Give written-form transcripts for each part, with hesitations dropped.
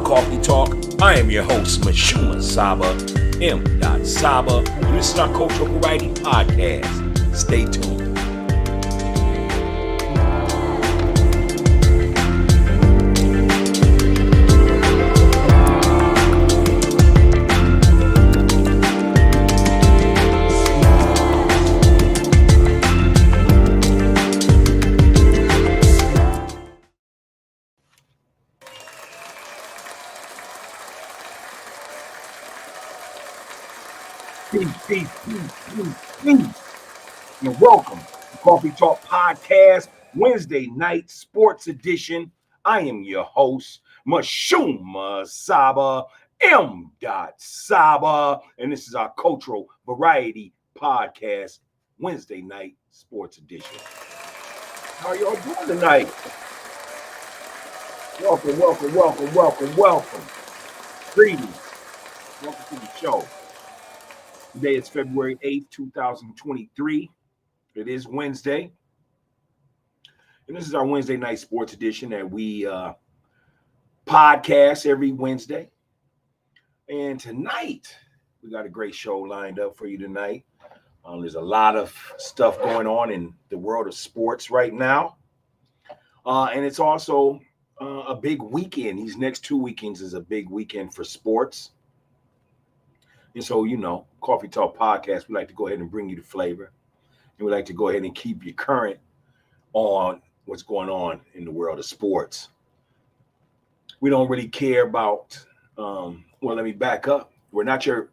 Coffee Talk. I am your host, MISHUMA SABA, M.SABA, and this is our Cultural Variety Podcast. Stay tuned. Peace. And welcome to Coffee Talk Podcast, Wednesday night sports edition. I am your host, MISHUMA SABA, M.SABA, and this is our Cultural Variety Podcast, Wednesday night sports edition. How are y'all doing tonight? Welcome. Greetings. Welcome to the show. Today is February 8th, 2023. It is Wednesday. And this is our Wednesday night sports edition that we podcast every Wednesday. And tonight, we got a great show lined up for you tonight. There's a lot of stuff going on in the world of sports right now. And it's also a big weekend. These next 2 weekends is a big weekend for sports. And so, you know, Coffee Talk Podcast, we like to go ahead and bring you the flavor. And we like to go ahead and keep you current on what's going on in the world of sports. We don't really care about, let me back up. We're not your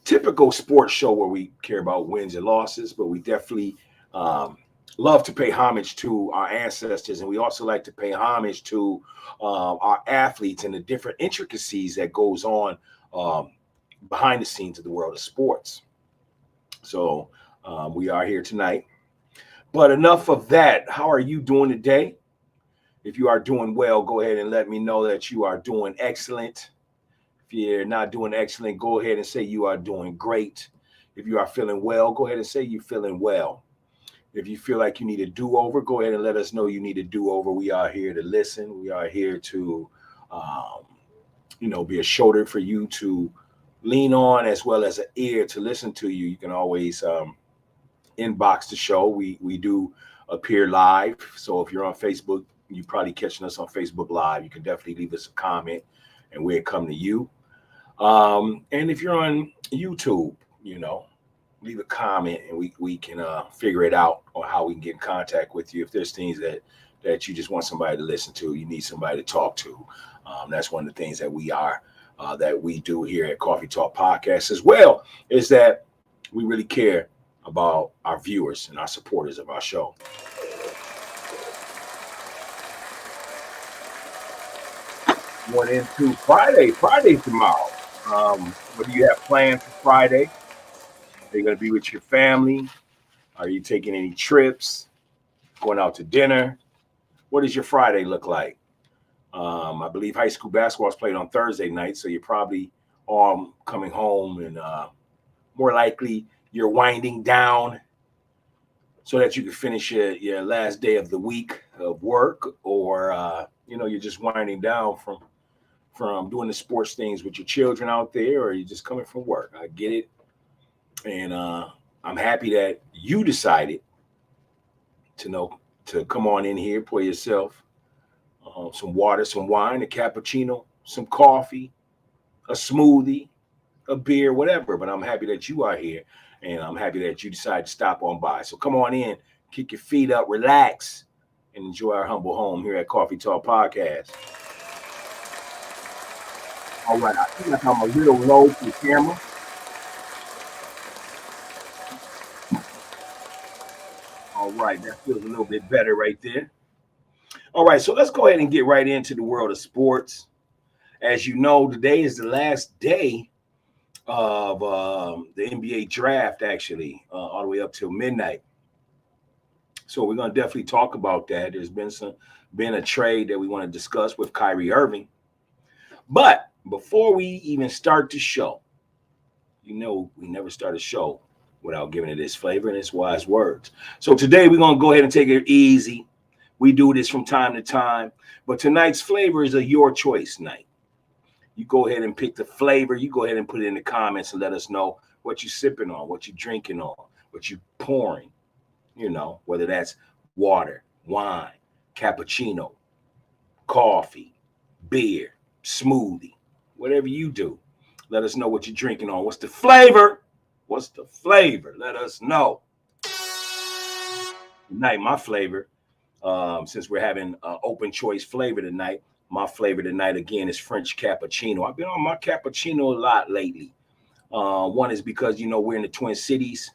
typical sports show where we care about wins and losses, but we definitely love to pay homage to our ancestors. And we also like to pay homage to our athletes and the different intricacies that goes on behind the scenes of the world of sports. So we are here tonight. But enough of that. How are you doing today? If you are doing well, go ahead and let me know that you are doing excellent. If you're not doing excellent, go ahead and say you are doing great. If you are feeling well, go ahead and say you're feeling well. If you feel like you need a do-over, go ahead and let us know you need a do-over. We are here to listen. We are here to, be a shoulder for you to lean on, as well as an ear to listen to you. You can always inbox the show. We do appear live. So if you're on Facebook, you're probably catching us on Facebook Live. You can definitely leave us a comment and we'll come to you. And if you're on YouTube, leave a comment and we can figure it out on how we can get in contact with you. If there's things that you just want somebody to listen to, you need somebody to talk to. That's one of the things that we do here at Coffee Talk Podcast as well, is that we really care about our viewers and our supporters of our show. Going into Friday tomorrow. What do you have planned for Friday? Are you going to be with your family? Are you taking any trips? Going out to dinner? What does your Friday look like? I believe high school basketball is played on Thursday night, so you're probably all coming home, and more likely you're winding down so that you can finish your last day of the week of work, or you're just winding down from doing the sports things with your children out there, or you're just coming from work. I get it, and I'm happy that you decided to come on in here, pour yourself some water, some wine, a cappuccino, some coffee, a smoothie, a beer, whatever. But I'm happy that you are here, and I'm happy that you decided to stop on by. So come on in, kick your feet up, relax, and enjoy our humble home here at Coffee Talk Podcast. All right, I feel like I'm a little low for the camera. All right, that feels a little bit better right there. All right, so let's go ahead and get right into the world of sports. As you know, today is the last day of the NBA draft, actually, all the way up till midnight. So we're going to definitely talk about that. There's been a trade that we want to discuss with KYRIE. But before we even start the show, we never start a show without giving it its flavor and its wise words. So today we're going to go ahead and take it easy. We do this from time to time, but tonight's flavor is a your choice night. You go ahead and pick the flavor. You go ahead and put it in the comments and let us know what you sipping on, what you drinking on, what you pouring, you know, whether that's water, wine, cappuccino, coffee, beer, smoothie, whatever you do. Let us know what you're drinking on. What's the flavor? What's the flavor? Let us know. Tonight, my flavor, since we're having open choice flavor tonight, my flavor tonight, again, is French cappuccino. I've been on my cappuccino a lot lately. One is because, you know, we're in the Twin Cities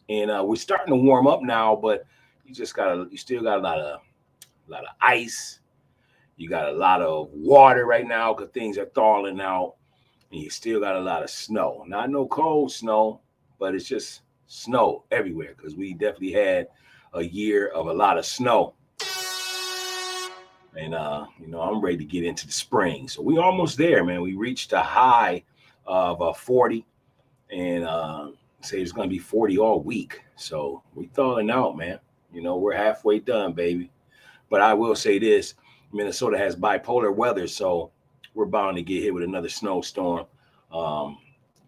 and we're starting to warm up now, but you still got a lot of ice. You got a lot of water right now because things are thawing out, and you still got a lot of snow. Not no cold snow, but it's just snow everywhere because we definitely had a year of a lot of snow. And, you know, I'm ready to get into the spring. So we almost there, man. We reached a high of 40 and say it's going to be 40 all week. So we thawing out, man. You know, we're halfway done, baby. But I will say this, Minnesota has bipolar weather, so we're bound to get hit with another snowstorm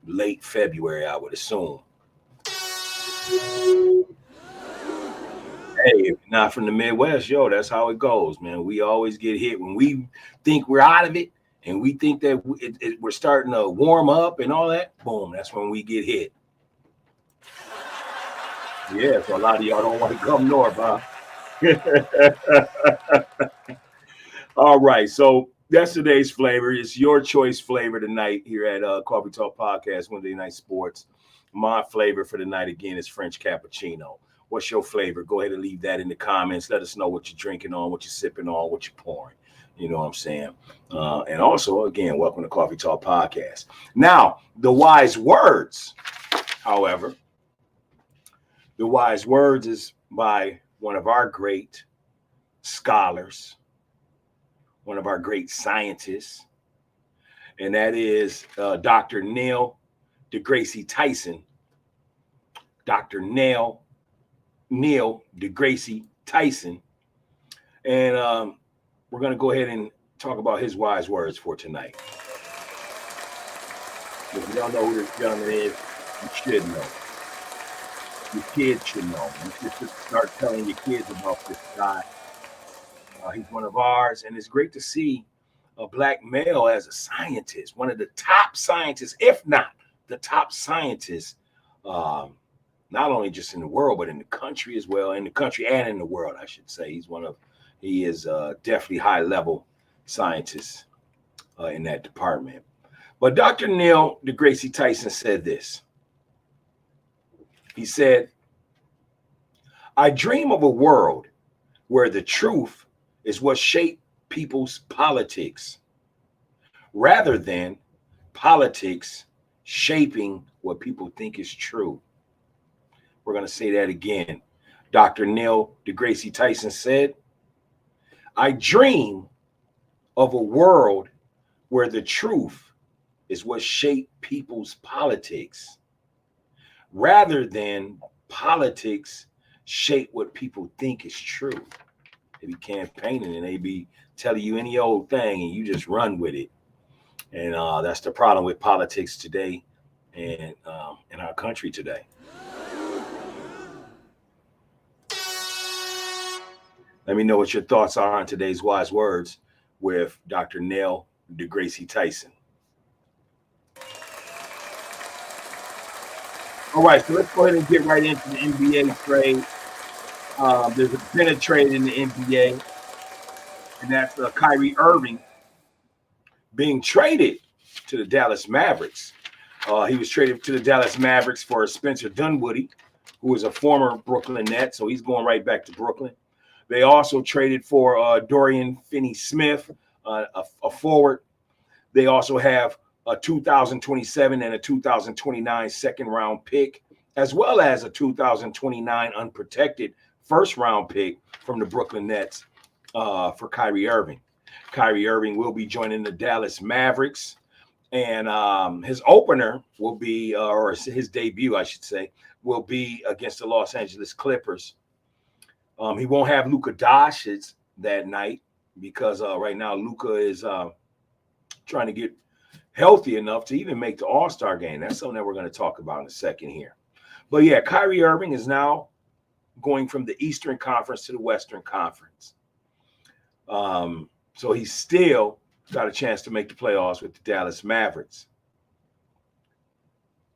late February, I would assume. Hey, if you're not from the Midwest, yo, that's how it goes, man. We always get hit when we think we're out of it and we think that we're starting to warm up and all that. Boom, that's when we get hit. Yeah, so a lot of y'all don't want to come north, huh? All right, so that's today's flavor. It's your choice flavor tonight here at Coffee Talk Podcast, Wednesday Night Sports. My flavor for the night, again, is French cappuccino. What's your flavor? Go ahead and leave that in the comments. Let us know what you're drinking on, what you're sipping on, what you're pouring. You know what I'm saying? And also, again, welcome to Coffee Talk Podcast. Now, the wise words, however, the wise words is by one of our great scholars, one of our great scientists, and that is Dr. Neil deGrasse Tyson. Dr. Neil deGrasse Tyson. And we're going to go ahead and talk about his wise words for tonight. If you don't know who this gentleman is, you should know. Your kids should know. You should start telling your kids about this guy. He's one of ours, and it's great to see a black male as a scientist, one of the top scientists, if not the top scientist, not only just in the world, but in the country as well, in the country and in the world, I should say. He is definitely high-level scientist in that department. But Dr. Neil deGrasse Tyson said this. He said, "I dream of a world where the truth is what shapes people's politics, rather than politics shaping what people think is true." We're going to say that again. Dr. Neil deGrasse Tyson said, "I dream of a world where the truth is what shapes people's politics, rather than politics shape what people think is true." They be campaigning and they be telling you any old thing and you just run with it. And that's the problem with politics today and in our country today. Let me know what your thoughts are on today's wise words with Dr. Neil deGrasse Tyson. All right, so let's go ahead and get right into the NBA trade. There's been a trade in the NBA, and that's KYRIE Irving being traded to the Dallas Mavericks. He was traded to the Dallas Mavericks for Spencer Dinwiddie, who is a former Brooklyn Net, so he's going right back to Brooklyn. They also traded for Dorian Finney-Smith, a forward. They also have a 2027 and a 2029 second-round pick, as well as a 2029 unprotected first-round pick from the Brooklyn Nets for KYRIE Irving. KYRIE Irving will be joining the Dallas Mavericks, and his opener will be, or his debut, I should say, will be against the Los Angeles Clippers. He won't have Luka Doncic that night because right now Luka is trying to get healthy enough to even make the All-Star game. That's something that we're going to talk about in a second here. But yeah, Kyrie Irving is now going from the Eastern Conference to the Western Conference. So he's still got a chance to make the playoffs with the Dallas Mavericks.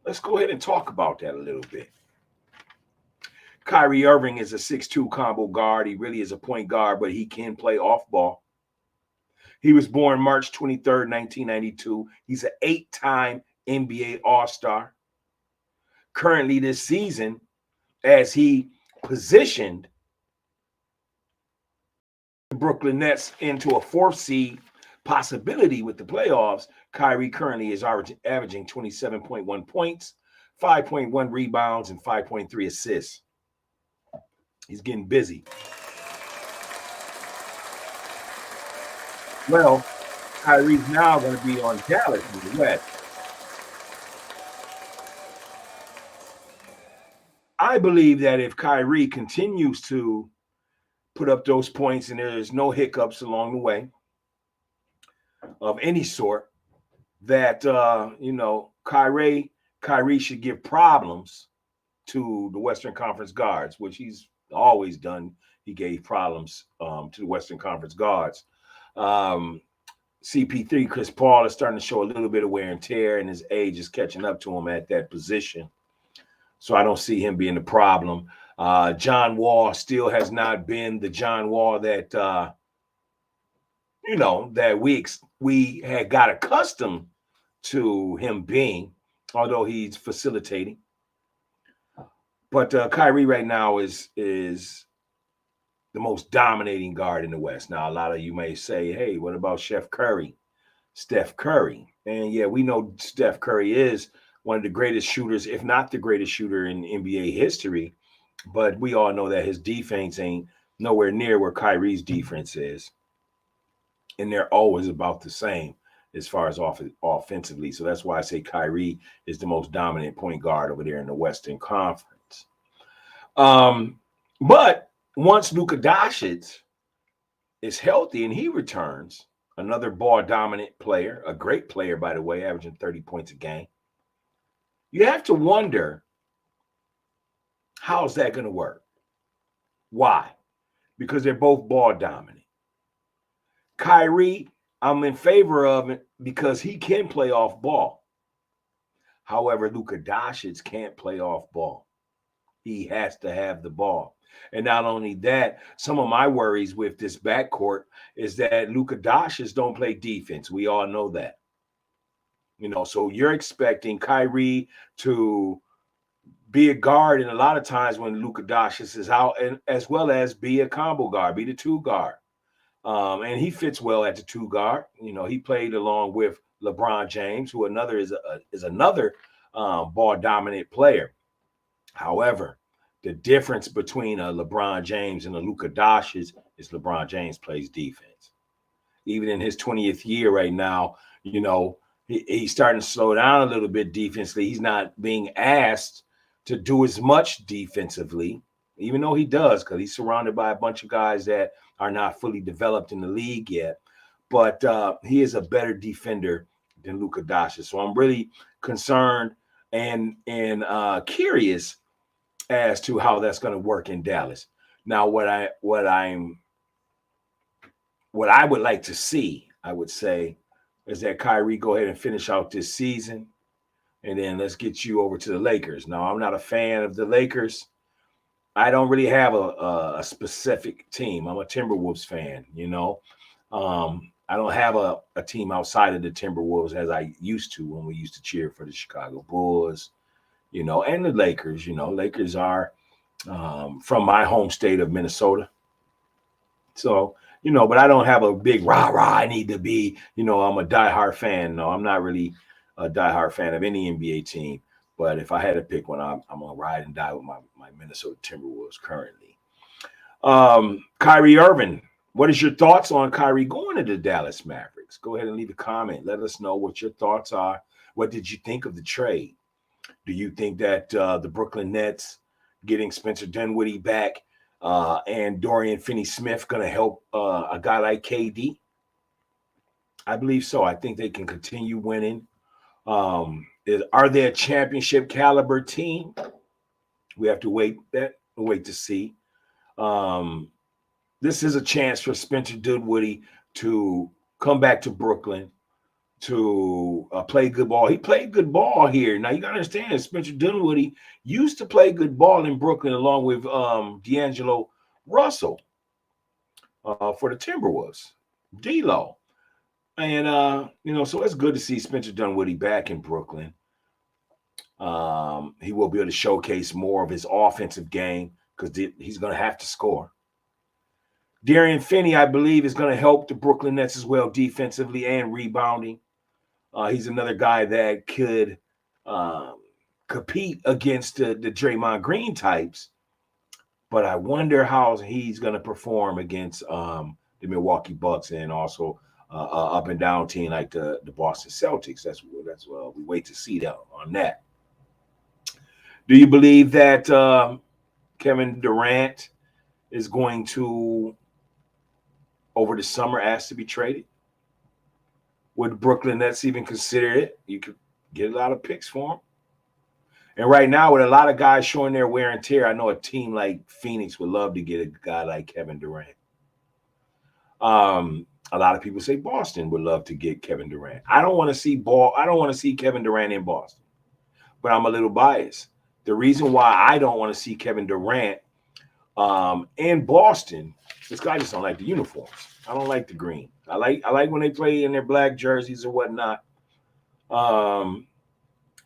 Let's go ahead and talk about that a little bit. Kyrie Irving is a 6'2" combo guard. He really is a point guard, but he can play off ball. He was born March 23rd, 1992. He's an 8-time NBA All-Star. Currently this season, as he positioned the Brooklyn Nets into a 4th seed possibility with the playoffs, Kyrie currently is averaging 27.1 points, 5.1 rebounds, and 5.3 assists. He's getting busy. Well, Kyrie's now going to be on Dallas in the West. I believe that if Kyrie continues to put up those points and there's no hiccups along the way of any sort, that, Kyrie should give problems to the Western Conference guards, which he's always done. He gave problems to the Western Conference guards. CP3, Chris Paul, is starting to show a little bit of wear and tear, and his age is catching up to him at that position. So I don't see him being the problem. John Wall still has not been the John Wall that, that we had got accustomed to him being, although he's facilitating. But Kyrie right now is the most dominating guard in the West. Now, a lot of you may say, hey, what about Steph Curry? And yeah, we know Steph Curry is one of the greatest shooters, if not the greatest shooter in NBA history. But we all know that his defense ain't nowhere near where Kyrie's defense is. And they're always about the same as far as offensively. So that's why I say Kyrie is the most dominant point guard over there in the Western Conference. But once Luka Doncic is healthy and he returns, another ball-dominant player, a great player, by the way, averaging 30 points a game, you have to wonder, how's that going to work? Why? Because they're both ball-dominant. Kyrie, I'm in favor of it because he can play off ball. However, Luka Doncic can't play off ball. He has to have the ball. And not only that, some of my worries with this backcourt is that Luka Doncic don't play defense. We all know that. So you're expecting Kyrie to be a guard, and a lot of times when Luka Doncic is out, and as well as be a combo guard, be the 2 guard. And he fits well at the 2 guard. He played along with LeBron James, who is another ball dominant player. However, the difference between a LeBron James and a Luka Doncic is LeBron James plays defense. Even in his 20th year right now, he's starting to slow down a little bit defensively. He's not being asked to do as much defensively, even though he does, because he's surrounded by a bunch of guys that are not fully developed in the league yet. But he is a better defender than Luka Doncic. So I'm really concerned and curious as to how that's going to work in Dallas. Now, what I would like to see, I would say, is that Kyrie go ahead and finish out this season, and then let's get you over to the Lakers. Now, I'm not a fan of the Lakers. I don't really have a specific team. I'm a Timberwolves fan, I don't have a team outside of the Timberwolves as I used to when we used to cheer for the Chicago Bulls, and the Lakers. Lakers are from my home state of Minnesota. So, but I don't have a big rah-rah. I need to be, I'm a diehard fan. No, I'm not really a diehard fan of any NBA team. But if I had to pick one, I'm going to ride and die with my Minnesota Timberwolves currently. Kyrie Irving, what is your thoughts on Kyrie going to the Dallas Mavericks? Go ahead and leave a comment. Let us know what your thoughts are. What did you think of the trade? Do you think that the Brooklyn Nets getting Spencer Dinwiddie back and Dorian Finney-Smith going to help a guy like KD? I believe so. I think they can continue winning. Are they a championship caliber team? We have to wait to see. This is a chance for Spencer Dinwiddie to come back to Brooklyn to play good ball. He played good ball here. Now you got to understand, Spencer Dinwiddie used to play good ball in Brooklyn along with D'Angelo Russell for the Timberwolves, D-Lo. And, so it's good to see Spencer Dinwiddie back in Brooklyn. He will be able to showcase more of his offensive game because he's going to have to score. Darian Finney, I believe, is going to help the Brooklyn Nets as well defensively and rebounding. He's another guy that could compete against the Draymond Green types. But I wonder how he's going to perform against the Milwaukee Bucks and also up and down team like the Boston Celtics. That's we wait to see that on that. Do you believe that Kevin Durant is going to, over the summer, ask to be traded? Would Brooklyn Nets even consider it? You could get a lot of picks for him. And right now, with a lot of guys showing their wear and tear, I know a team like Phoenix would love to get a guy like Kevin Durant. A lot of people say Boston would love to get Kevin Durant. I don't want to see Kevin Durant in Boston, but I'm a little biased. The reason why I don't want to see Kevin Durant in Boston is because I just don't like the uniforms. I don't like the green. I like when they play in their black jerseys or whatnot. And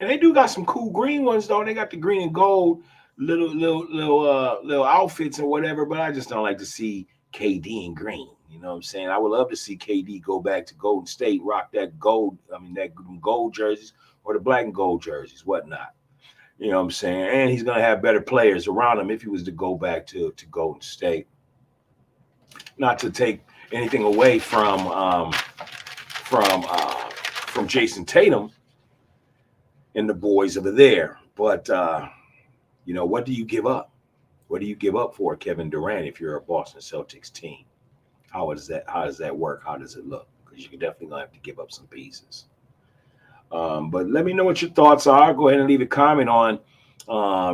they do got some cool green ones though. They got the green and gold little outfits or whatever. But I just don't like to see KD in green. You know what I'm saying? I would love to see KD go back to Golden State, rock that gold. That gold jerseys or the black and gold jerseys, whatnot. You know what I'm saying? And he's going to have better players around him if he was to go back to Golden State. Not to take anything away from Jason Tatum and the boys over there. But, what do you give up? What do you give up for Kevin Durant if you're a Boston Celtics team? How does that work? How does it look? Because you're definitely going to have to give up some pieces. But let me know what your thoughts are. Go ahead and leave a comment on,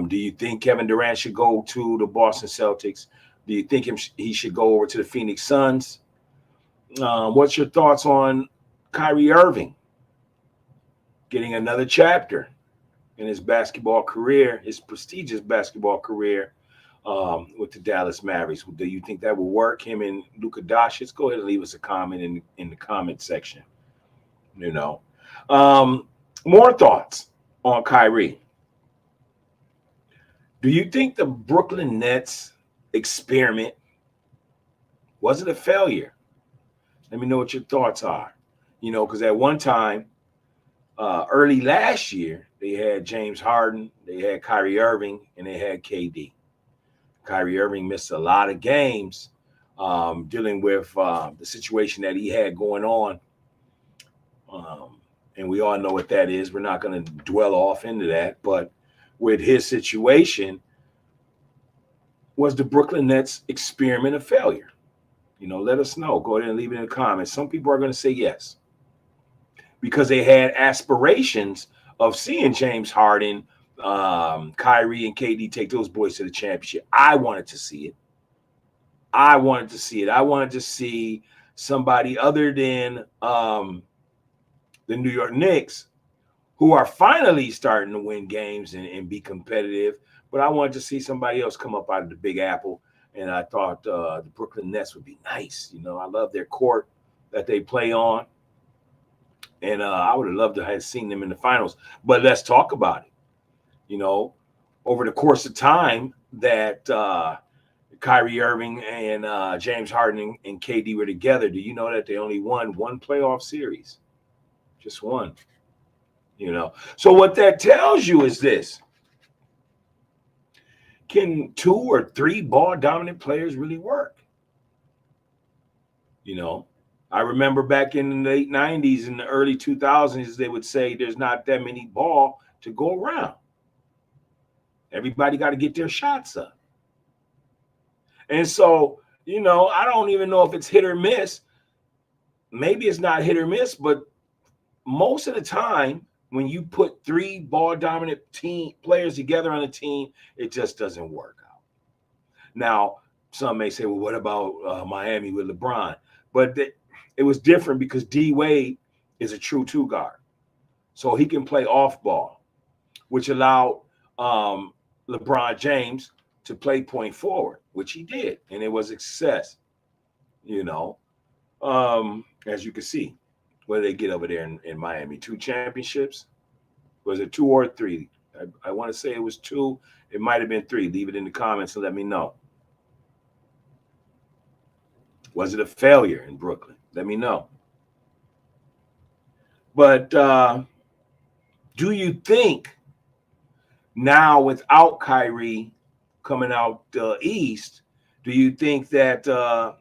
do you think Kevin Durant should go to the Boston Celtics? Do you think he should go over to the Phoenix Suns? What's your thoughts on Kyrie Irving getting another chapter in his basketball career, his prestigious basketball career with the Dallas Mavericks? Do you think that will work, him and Luka Doncic? Go ahead and leave us a comment in the comment section. More thoughts on Kyrie. Do you think the Brooklyn Nets experiment was it a failure? Let me know what your thoughts are. Because at one time, early last year, they had James Harden, they had Kyrie Irving, and they had KD. Kyrie Irving missed a lot of games dealing with the situation that he had going on. And we all know what that is. We're not going to dwell off into that. But with his situation, was the Brooklyn Nets experiment a failure? Let us know. Go ahead and leave it in the comments. Some people are going to say yes, because they had aspirations of seeing James Harden, Kyrie, and KD take those boys to the championship. I wanted to see it. I wanted to see somebody other than the New York Knicks, who are finally starting to win games and be competitive. But I wanted to see somebody else come up out of the Big Apple. And I thought the Brooklyn Nets would be nice. I love their court that they play on. And I would have loved to have seen them in the finals. But let's talk about it. Over the course of time that Kyrie Irving and James Harden and KD were together, do you know that they only won one playoff series? Just one. So what that tells you is this: can 2 or 3 ball dominant players really work? I remember back in the late 90s and the early 2000s, they would say there's not that many ball to go around. Everybody got to get their shots up. And so, I don't even know if it's hit or miss. maybe it's not hit or miss, but most of the time when you put 3 ball dominant team players together on a team, it just doesn't work out. Now, some may say, well, what about Miami with LeBron? But it was different because D Wade is a true 2 guard. So he can play off ball, which allowed LeBron James to play point forward, which he did. And it was a success, you know, as you can see. What did they get over there in Miami? 2 championships? Was it 2 or 3? I want to say it was 2. It might have been 3. Leave it in the comments and let me know. Was it a failure in Brooklyn? Let me know. But do you think now without Kyrie coming out East, do you think that the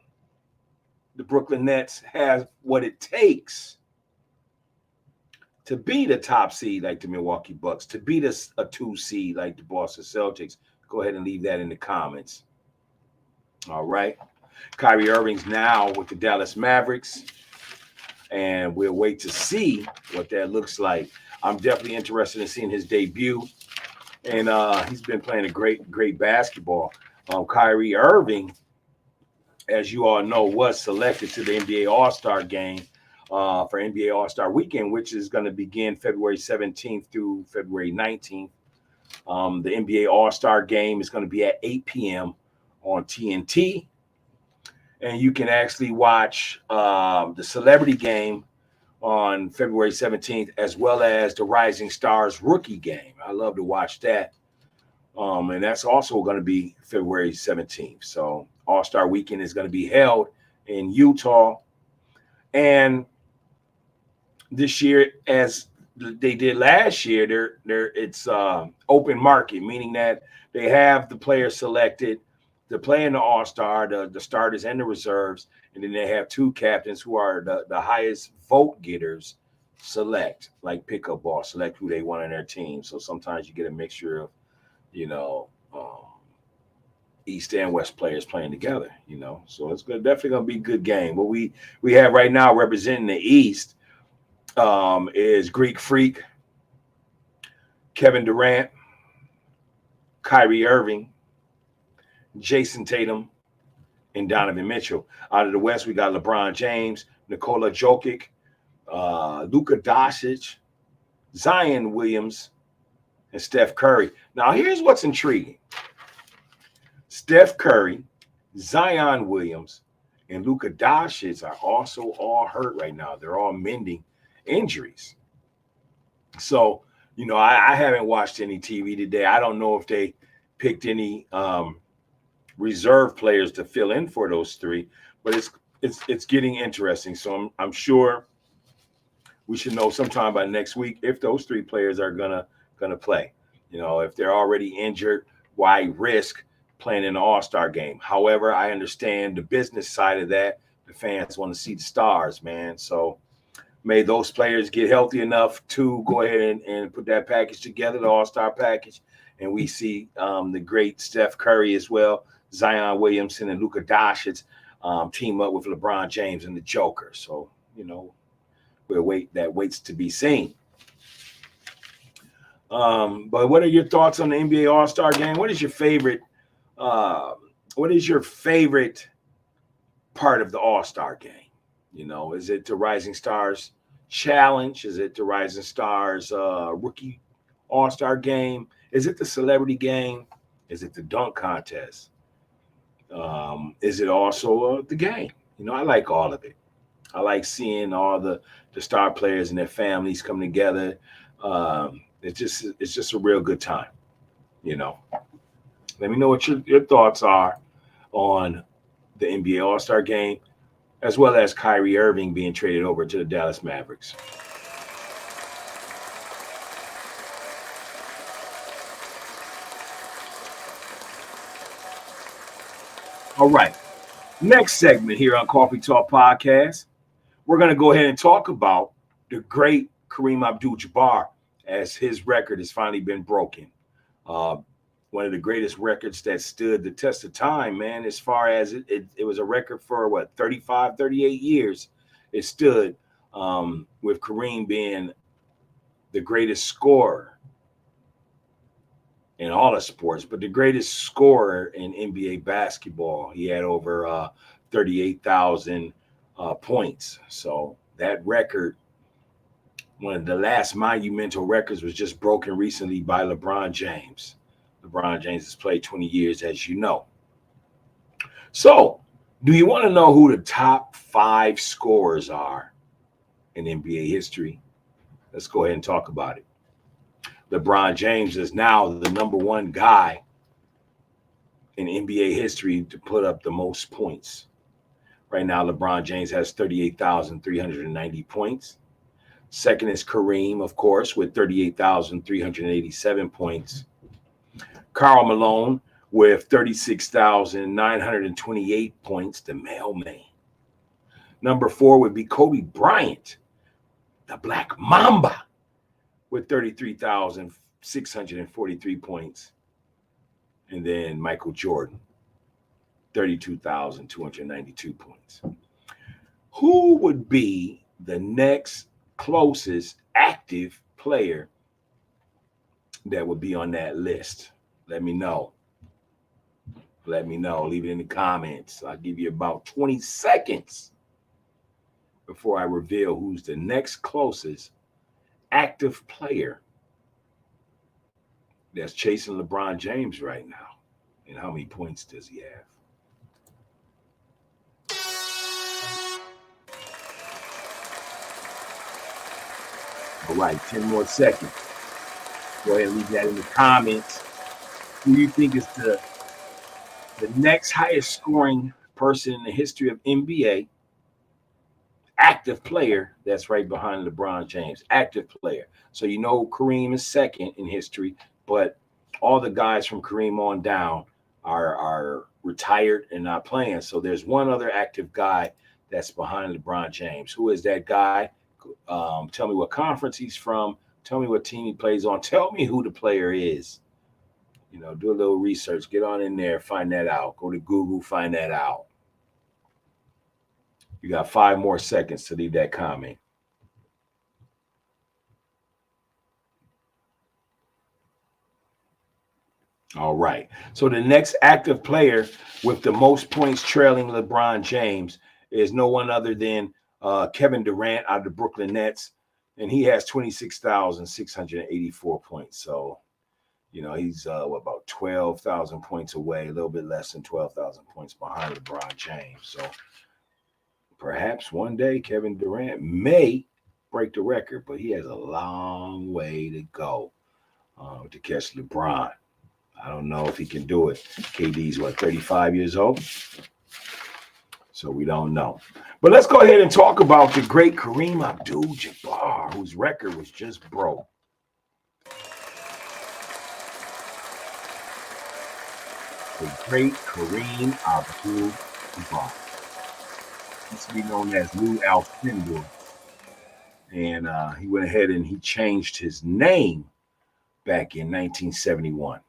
Brooklyn Nets has what it takes to be the top seed like the Milwaukee Bucks, to be a 2 seed like the Boston Celtics? Go ahead and leave that in the comments. All right. Kyrie Irving's now with the Dallas Mavericks, and we'll wait to see what that looks like. I'm definitely interested in seeing his debut, and he's been playing a great basketball. Kyrie Irving, as you all know, was selected to the NBA All-Star game for NBA All-Star Weekend, which is going to begin February 17th through February 19th. The NBA All-Star game is going to be at 8 p.m. on TNT. And you can actually watch the celebrity game on February 17th, as well as the Rising Stars rookie game. I love to watch that. And that's also going to be February 17th. So All-Star Weekend is going to be held in Utah. And this year, as they did last year, it's open market, meaning that they have the players selected to play in the All-Star, the starters and the reserves, and then they have 2 captains who are the highest vote getters select, like pickup ball, select who they want on their team. So sometimes you get a mixture of, you know, East and West players playing together, you know. So it's definitely going to be a good game. What we have right now representing the East is Greek Freak, Kevin Durant, Kyrie Irving, Jason Tatum, and Donovan Mitchell. Out of the West, we got LeBron James, Nikola Jokic, Luka Doncic, Zion Williams, and Steph Curry. Now, here's what's intriguing. Steph Curry, Zion Williams, and Luka Doncic are also all hurt right now. They're all mending injuries. So, you know, I haven't watched any TV today. I don't know if they picked any reserve players to fill in for those 3, but it's getting interesting. So I'm sure we should know sometime by next week if those 3 players are gonna play. You know, if they're already injured, why risk playing in the All-Star game? However, I understand the business side of that. The fans want to see the stars, man. So may those players get healthy enough to go ahead and put that package together, the All-Star package, and we see the great Steph Curry as well, Zion Williamson and Luka Doncic team up with LeBron James and the Joker. So, you know, that waits to be seen. But what are your thoughts on the NBA All-Star game? What is your favorite part of the All-Star game? You know, is it the Rising Stars Challenge? Is it the Rising Stars Rookie All-Star game? Is it the celebrity game? Is it the dunk contest? Is it also the game? You know, I like all of it. I like seeing all the star players and their families come together. It's just a real good time, you know. Let me know what your thoughts are on the NBA All-Star game, as well as Kyrie Irving being traded over to the Dallas Mavericks. All right. Next segment here on Coffee Talk Podcast, we're going to go ahead and talk about the great KAREEM Abdul-Jabbar, as his record has finally been broken. One of the greatest records that stood the test of time, man, as far as it was a record for 35, 38 years. it stood with Kareem being the greatest scorer in all the sports, but the greatest scorer in NBA basketball. He had over 38,000 points. So that record, one of the last monumental records, was just broken recently by LeBron James. LeBron James has played 20 years, as you know. So, do you want to know who the top 5 scorers are in NBA history? Let's go ahead and talk about it. LeBron James is now the #1 guy in NBA history to put up the most points. Right now, LeBron James has 38,390 points. Second is Kareem, of course, with 38,387 points. Karl Malone with 36,928 points, the mailman. Number 4 would be Kobe Bryant, the Black Mamba, with 33,643 points. And then Michael Jordan, 32,292 points. Who would be the next closest active player that would be on that list? Let me know. Let me know. Leave it in the comments. I'll give you about 20 seconds before I reveal who's the next closest active player that's chasing LeBron James right now. And how many points does he have? All right, 10 more seconds. Go ahead and leave that in the comments. Who do you think is the next highest scoring person in the history of NBA? Active player that's right behind LeBron James. Active player. So you know Kareem is second in history, but all the guys from Kareem on down are retired and not playing. So there's one other active guy that's behind LeBron James. Who is that guy? Tell me what conference he's from. Tell me what team he plays on. Tell me who the player is. You know, do a little research. Get on in there, find that out. Go to Google, find that out. You got 5 more seconds to leave that comment. All right. So the next active player with the most points trailing LeBron James is no one other than Kevin Durant out of the Brooklyn Nets. And he has 26,684 points. So, you know, he's about 12,000 points away, a little bit less than 12,000 points behind LeBron James. So perhaps one day Kevin Durant may break the record, but he has a long way to go to catch LeBron. I don't know if he can do it. KD's, 35 years old? So we don't know. But let's go ahead and talk about the great Kareem Abdul-Jabbar, whose record was just broke. The great Kareem Abdul-Jabbar. Used to be known as Lou Alcindor. And he went ahead and he changed his name back in 1971.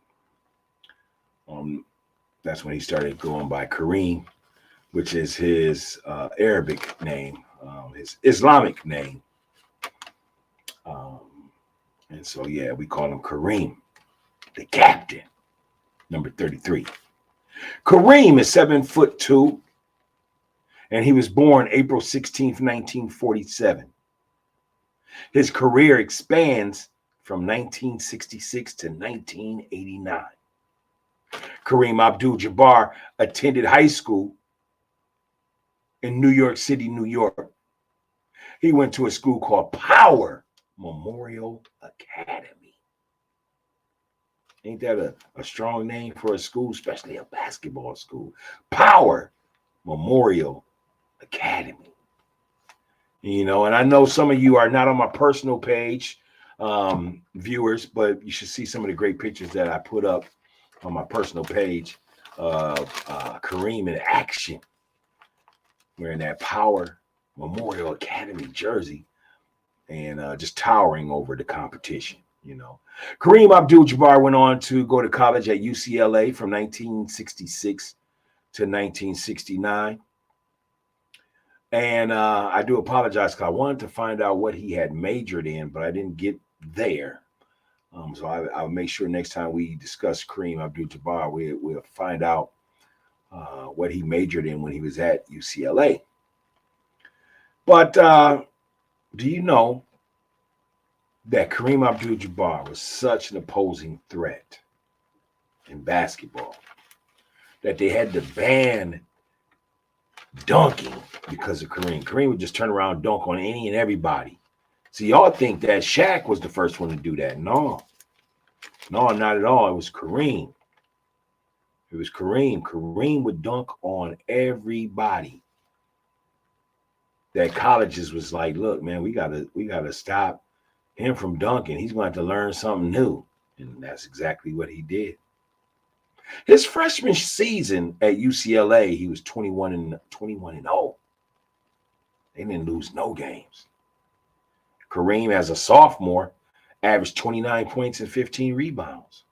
That's when he started going by Kareem, which is his Arabic name, his Islamic name. And so, yeah, we call him Kareem, the captain, number 33. Kareem is 7'2", and he was born April 16th, 1947. His career expands from 1966 to 1989. Kareem Abdul-Jabbar attended high school in New York City, New York. He went to a school called Power Memorial Academy. Ain't that a strong name for a school, especially a basketball school? Power Memorial Academy. You know, and I know some of you are not on my personal page, viewers, but you should see some of the great pictures that I put up on my personal page of Kareem in action, wearing that Power Memorial Academy jersey and just towering over the competition, you know. Kareem Abdul-Jabbar went on to go to college at UCLA from 1966 to 1969. And I do apologize because I wanted to find out what he had majored in, but I didn't get there. So I'll make sure next time we discuss KAREEM Abdul-Jabbar, we'll find out what he majored in when he was at UCLA. But do you know that KAREEM Abdul-Jabbar was such an opposing threat in basketball that they had to ban dunking because of KAREEM? KAREEM would just turn around and dunk on any and everybody. So y'all think that Shaq was the first one to do that. No, not at all. It was KAREEM. It was KAREEM. KAREEM would dunk on everybody. That colleges was like, look, man, we gotta stop him from dunking. He's going to have to learn something new. And that's exactly what he did. His freshman season at UCLA, he was 21 and 0. They didn't lose no games. KAREEM, as a sophomore, averaged 29 points and 15 rebounds.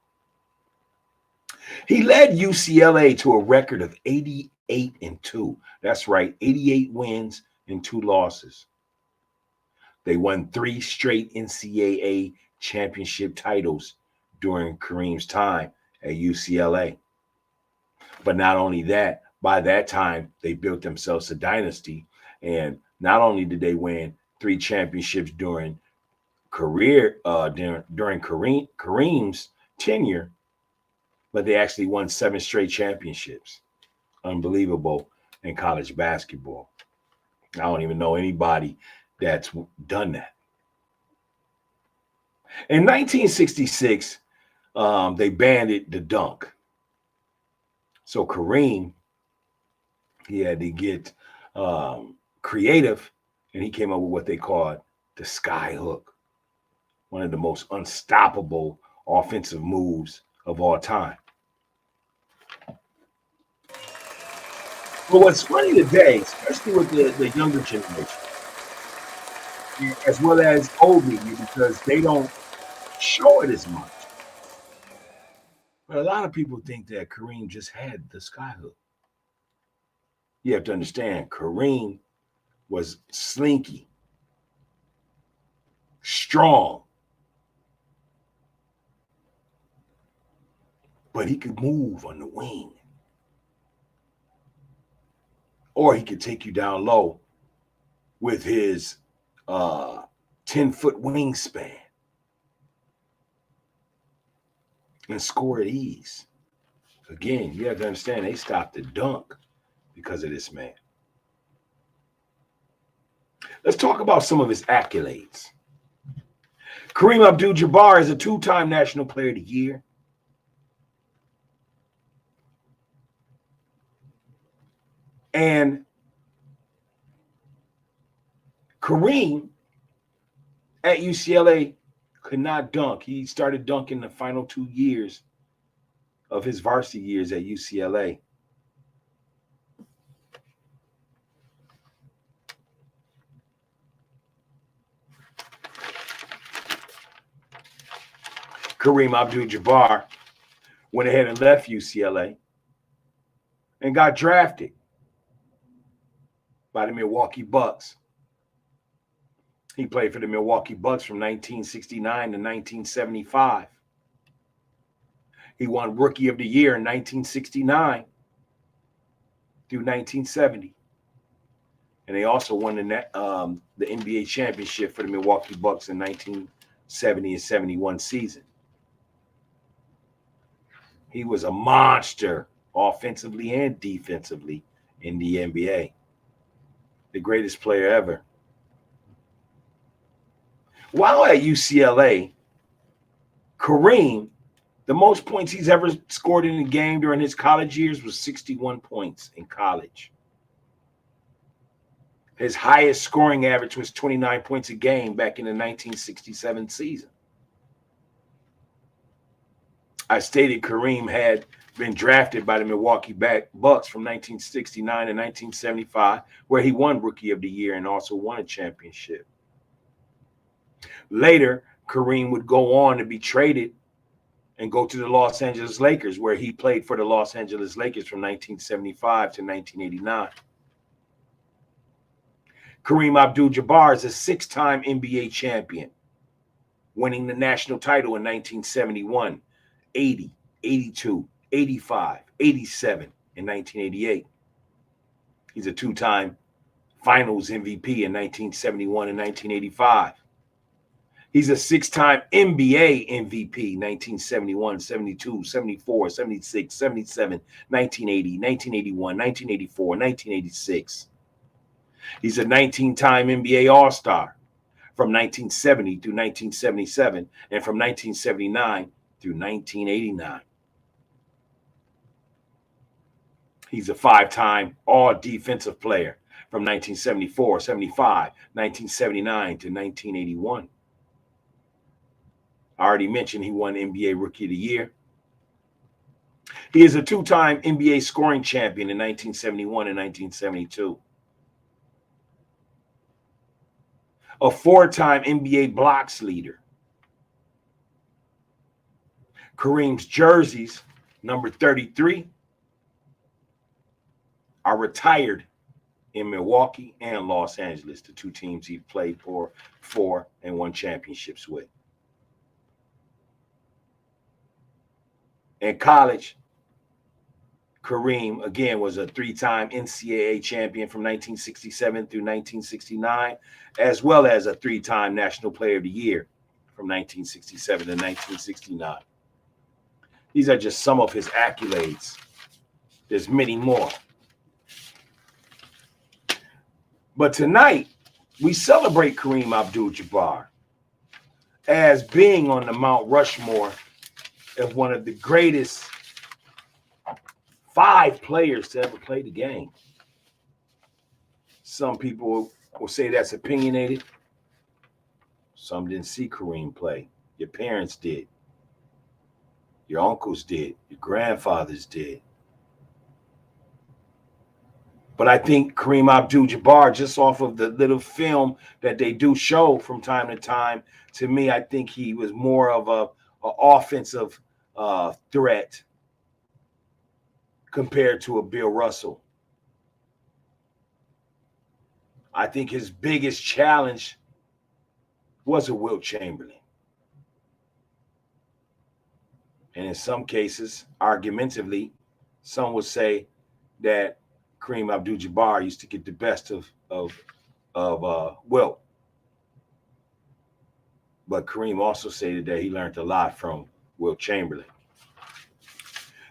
He led UCLA to a record of 88 and 2. That's right, 88 wins and 2 losses. They won 3 straight NCAA championship titles during KAREEM's time at UCLA. But not only that, by that time, they built themselves a dynasty. And not only did they win 3 championships during KAREEM's tenure, but they actually won 7 straight championships. Unbelievable in college basketball. I don't even know anybody that's done that. In 1966, they banned the dunk. So KAREEM, he had to get creative, and he came up with what they called the sky hook, one of the most unstoppable offensive moves of all time. But what's funny today, especially with the younger generation, as well as old media, because they don't show it as much. But a lot of people think that KAREEM just had the skyhook. You have to understand, KAREEM was slinky, strong, but he could move on the wing. Or he could take you down low with his 10-foot wingspan and score at ease. Again, you have to understand, they stopped the dunk because of this man. Let's talk about some of his accolades. KAREEM Abdul-Jabbar is a 2-time National Player of the Year. And KAREEM at UCLA could not dunk. He started dunking the final 2 years of his varsity years at UCLA. KAREEM Abdul-Jabbar went ahead and left UCLA and got drafted by the Milwaukee Bucks. He played for the Milwaukee Bucks from 1969 to 1975. He won Rookie of the Year in 1969 through 1970. And they also won the NBA championship for the Milwaukee Bucks in 1970 and 71 season. He was a monster offensively and defensively in the NBA. The greatest player ever. While at UCLA, KAREEM, the most points he's ever scored in a game during his college years was 61 points in college. His highest scoring average was 29 points a game back in the 1967 season. I stated KAREEM had been drafted by the Milwaukee Bucks from 1969 to 1975, where he won Rookie of the Year and also won a championship. Later, KAREEM would go on to be traded and go to the Los Angeles Lakers, where he played for the Los Angeles Lakers from 1975 to 1989. Kareem Abdul-Jabbar is a 6-time NBA champion, winning the national title in 1971, 80, 82, 85, 87, and 1988. He's a 2-time Finals MVP in 1971 and 1985. He's a 6-time NBA MVP, 1971, 72, 74, 76, 77, 1980, 1981, 1984, 1986. He's a 19-time NBA All-Star from 1970 through 1977 and from 1979 through 1989. He's a 5-time All-Defensive Player from 1974, 75, 1979 to 1981. I already mentioned he won NBA Rookie of the Year. He is a 2-time NBA scoring champion in 1971 and 1972. A 4-time NBA blocks leader. Kareem's jerseys, number 33, are retired in Milwaukee and Los Angeles, the 2 teams he played for and won championships with. In college, Kareem, again, was a 3-time NCAA champion from 1967 through 1969, as well as a 3-time National Player of the Year from 1967 to 1969. These are just some of his accolades. There's many more. But tonight, we celebrate Kareem Abdul-Jabbar as being on the Mount Rushmore of one of the greatest 5 players to ever play the game. Some people will say that's opinionated. Some didn't see Kareem play. Your parents did. Your uncles did. Your grandfathers did. But I think Kareem Abdul-Jabbar, just off of the little film that they do show from time to time, to me, I think he was more of a offensive threat compared to a Bill Russell. I think his biggest challenge was a Wilt Chamberlain. And in some cases, argumentatively, some would say that Kareem Abdul-Jabbar used to get the best of Wilt. But Kareem also stated that he learned a lot from Wilt Chamberlain.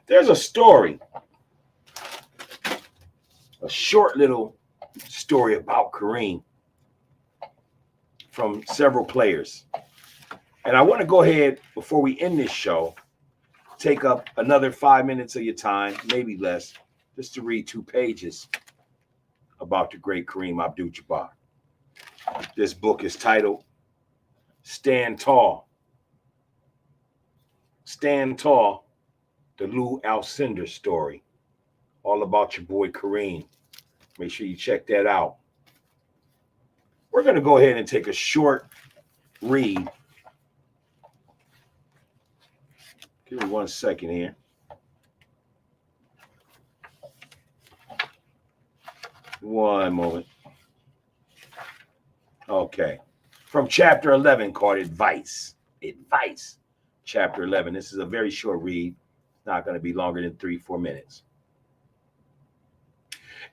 There's a story, a short little story about Kareem from several players. And I want to go ahead, before we end this show, take up another 5 minutes of your time, maybe less, just to read 2 pages about the great Kareem Abdul-Jabbar. This book is titled Stand Tall. Stand Tall, the Lou Alcindor story. All about your boy Kareem. Make sure you check that out. We're going to go ahead and take a short read. Give me 1 second here. One moment. Okay. From chapter 11 called Advice. Advice. Chapter 11. This is a very short read. Not going to be longer than 3-4 minutes.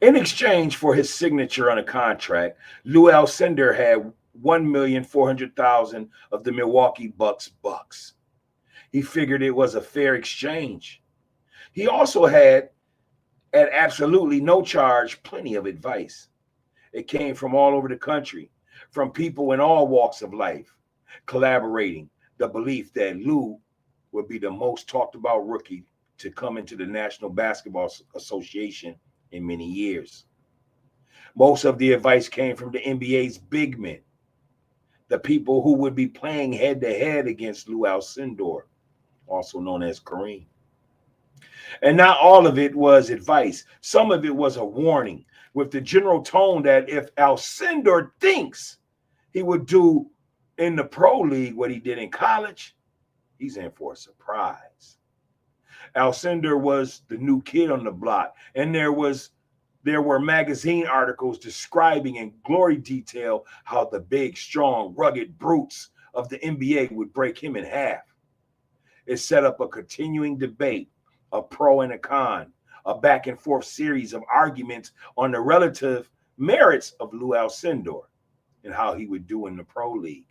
In exchange for his signature on a contract, Lou Alcindor had $1,400,000 of the Milwaukee Bucks. He figured it was a fair exchange. He also had, at absolutely no charge, plenty of advice. It came from all over the country, from people in all walks of life, collaborating the belief that Lou would be the most talked about rookie to come into the National Basketball Association in many years. Most of the advice came from the NBA's big men, the people who would be playing head-to-head against Lou Alcindor, also known as Kareem. And not all of it was advice. Some of it was a warning, with the general tone that if Alcindor thinks he would do in the pro league what he did in college, he's in for a surprise. Alcindor was the new kid on the block, and there was There were magazine articles describing in glory detail how the big, strong, rugged brutes of the NBA would break him in half. It set up a continuing debate, a pro and a con, a back and forth series of arguments on the relative merits of Lou Alcindor and how he would do in the pro league.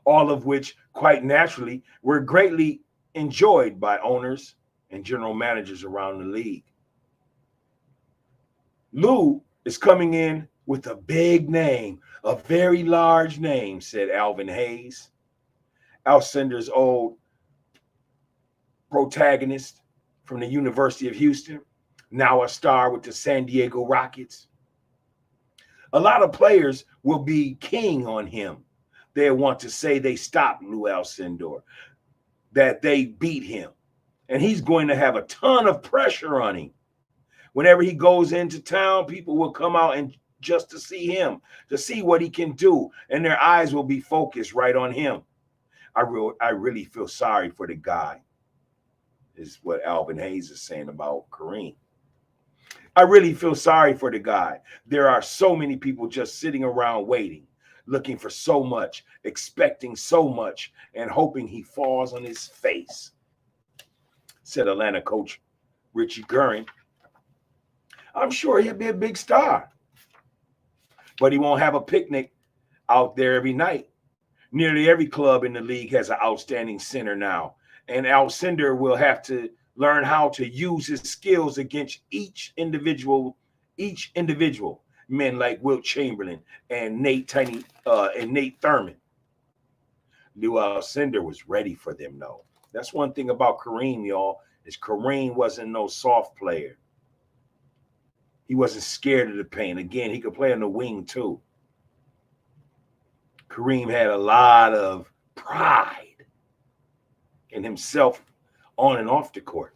All of which, quite naturally, were greatly enjoyed by owners and general managers around the league. Lou is coming in with a big name, a very large name, said Alvin Hayes, Alcindor's old protagonist from the University of Houston, now a star with the San Diego Rockets. A lot of players will be king on him. They want to say they stopped Lou Alcindor, that they beat him. And he's going to have a ton of pressure on him. Whenever he goes into town, people will come out and just to see him, to see what he can do. And their eyes will be focused right on him. I really feel sorry for the guy, is what Alvin Hayes is saying about KAREEM. I really feel sorry for the guy. There are so many people just sitting around waiting, looking for so much, expecting so much, and hoping he falls on his face, said Atlanta coach Richie Guerin. I'm sure he'll be a big star, but he won't have a picnic out there every night. Nearly every club in the league has an outstanding center now, and Alcindor will have to learn how to use his skills against each individual, men like Wilt Chamberlain and Nate Thurman. Lou Alcindor was ready for them, though. That's one thing about KAREEM, y'all, is KAREEM wasn't no soft player. He wasn't scared of the paint. Again, he could play on the wing, too. KAREEM had a lot of pride in himself on and off the court.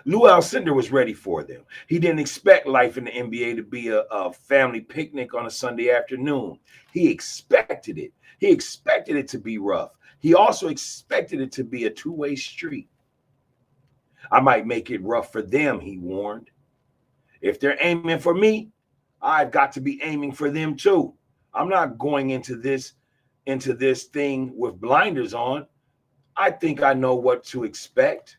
Lou Alcindor was ready for them. He didn't expect life in the NBA to be a family picnic on a Sunday afternoon. He expected it. He expected it to be rough. He also expected it to be a two-way street. I might make it rough for them, he warned. If they're aiming for me, I've got to be aiming for them too. I'm not going into this thing with blinders on. I think I know what to expect.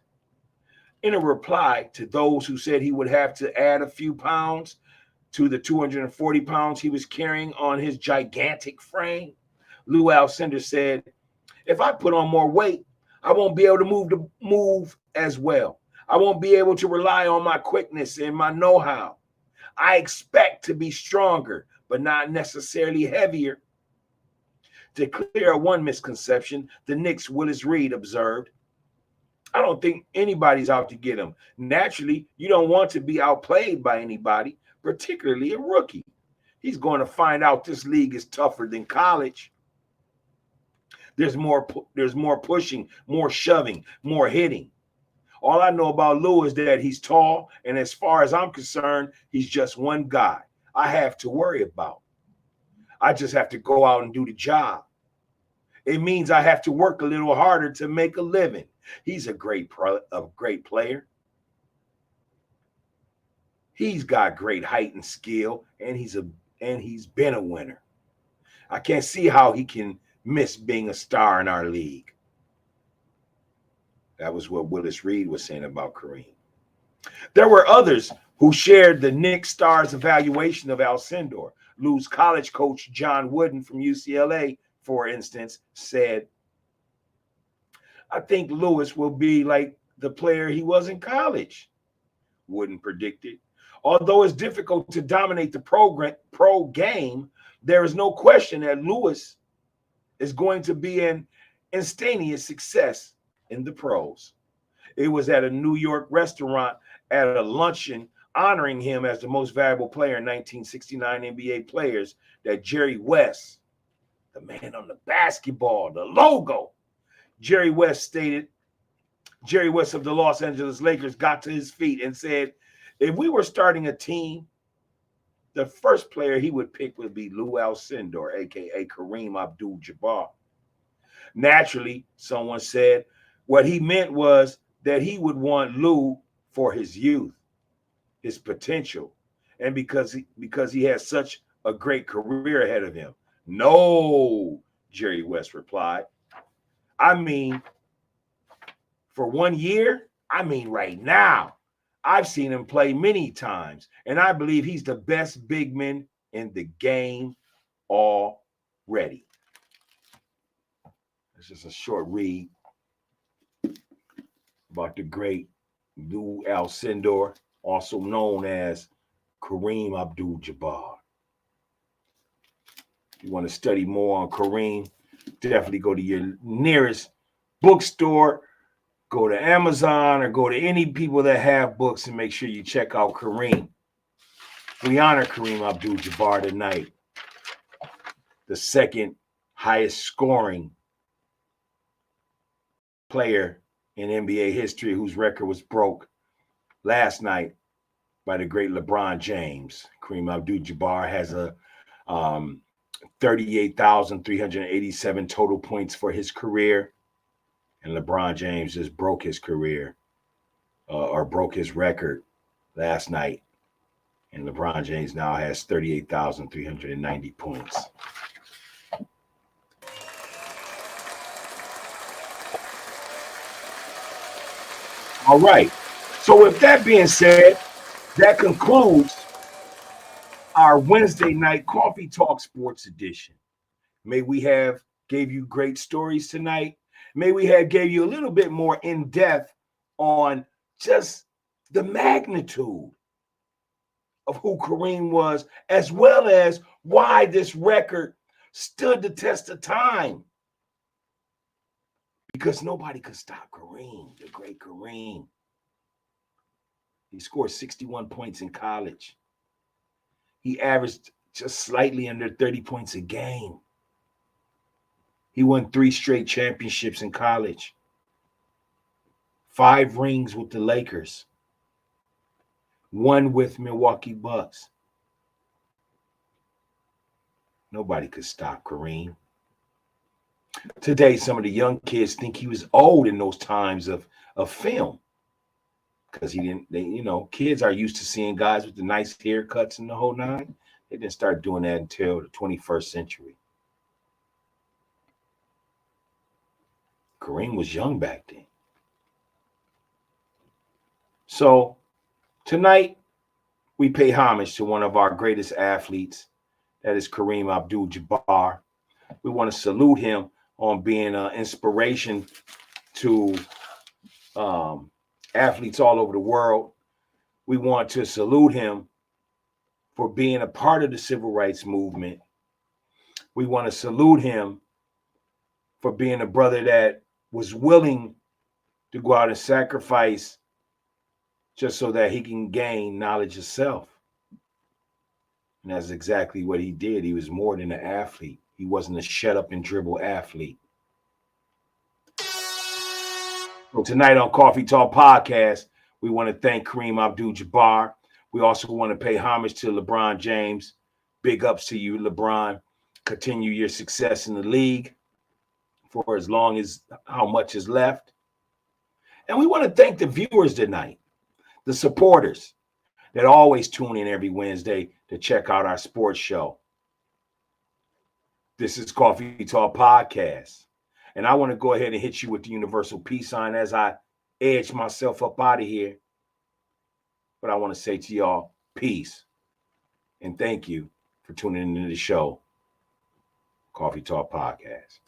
In a reply to those who said he would have to add a few pounds to the 240 pounds he was carrying on his gigantic frame, Lou Alcindor said, if I put on more weight, I won't be able to move as well. I won't be able to rely on my quickness and my know-how. I expect to be stronger, but not necessarily heavier. To clear one misconception, the Knicks' Willis Reed observed, I don't think anybody's out to get him. Naturally, you don't want to be outplayed by anybody, particularly a rookie. He's going to find out this league is tougher than college. There's more pushing, more shoving, more hitting. All I know about Lou is that he's tall, and as far as I'm concerned, he's just one guy I have to worry about. I just have to go out and do the job. It means I have to work a little harder to make a living. He's a great player. He's got great height and skill, and he's been a winner. I can't see how he can miss being a star in our league. That was what Willis Reed was saying about KAREEM. There were others who shared the Knicks star's evaluation of Alcindor. Lou's college coach, John Wooden from UCLA, for instance, said, I think Lewis will be like the player he was in college, Wooden predicted. Although it's difficult to dominate the pro game, there is no question that Lewis is going to be an instantaneous success in the pros. It was at a New York restaurant at a luncheon honoring him as the most valuable player in 1969 NBA players that Jerry West, the man on the basketball, the logo, Jerry West of the Los Angeles Lakers got to his feet and said, if we were starting a team, the first player he would pick would be Lou Alcindor, a.k.a. KAREEM Abdul-Jabbar. Naturally, someone said, what he meant was that he would want Lou for his youth. his potential, and because he has such a great career ahead of him. No, Jerry West replied. I mean, for 1 year, I mean right now. I've seen him play many times, and I believe he's the best big man in the game already. It's just a short read about the great Lou Alcindor, also known as Kareem Abdul-Jabbar. If you want to study more on Kareem, definitely go to your nearest bookstore, go to Amazon, or go to any people that have books and make sure you check out Kareem. We honor Kareem Abdul-Jabbar tonight, the second highest scoring player in NBA history whose record was broke last night by the great LeBron James. Kareem Abdul-Jabbar has a 38,387 total points for his career, and LeBron James just broke his career or broke his record last night, and LeBron James now has 38,390 points. All right. So with that being said, that concludes our Wednesday night Coffee Talk Sports Edition. May we have gave you great stories tonight. May we have gave you a little bit more in depth on just the magnitude of who Kareem was, as well as why this record stood the test of time. Because nobody could stop Kareem, the great Kareem. He scored 61 points in college. He averaged just slightly under 30 points a game. He won 3 straight championships in college, 5 rings with the Lakers, 1 with Milwaukee Bucks. Nobody could stop Kareem. Today, some of the young kids think he was old in those times of film, because he didn't, kids are used to seeing guys with the nice haircuts and the whole nine. They didn't start doing that until the 21st century. Kareem was young back then. So tonight, we pay homage to one of our greatest athletes, that is Kareem Abdul-Jabbar. We want to salute him on being an inspiration to athletes all over the world. We want to salute him for being a part of the civil rights movement. We want to salute him for being a brother that was willing to go out and sacrifice just so that he can gain knowledge of self. And that's exactly what he did. He was more than an athlete. He wasn't a shut up and dribble athlete. So tonight on Coffee Talk Podcast, we want to thank Kareem Abdul-Jabbar. We also want to pay homage to LeBron James. Big ups to you, LeBron. Continue your success in the league for as long as how much is left. And we want to thank the viewers tonight, the supporters that always tune in every Wednesday to check out our sports show. This is Coffee Talk Podcast. And I want to go ahead and hit you with the universal peace sign as I edge myself up out of here. But I want to say to y'all, peace. And thank you for tuning into the show, Coffee Talk Podcast.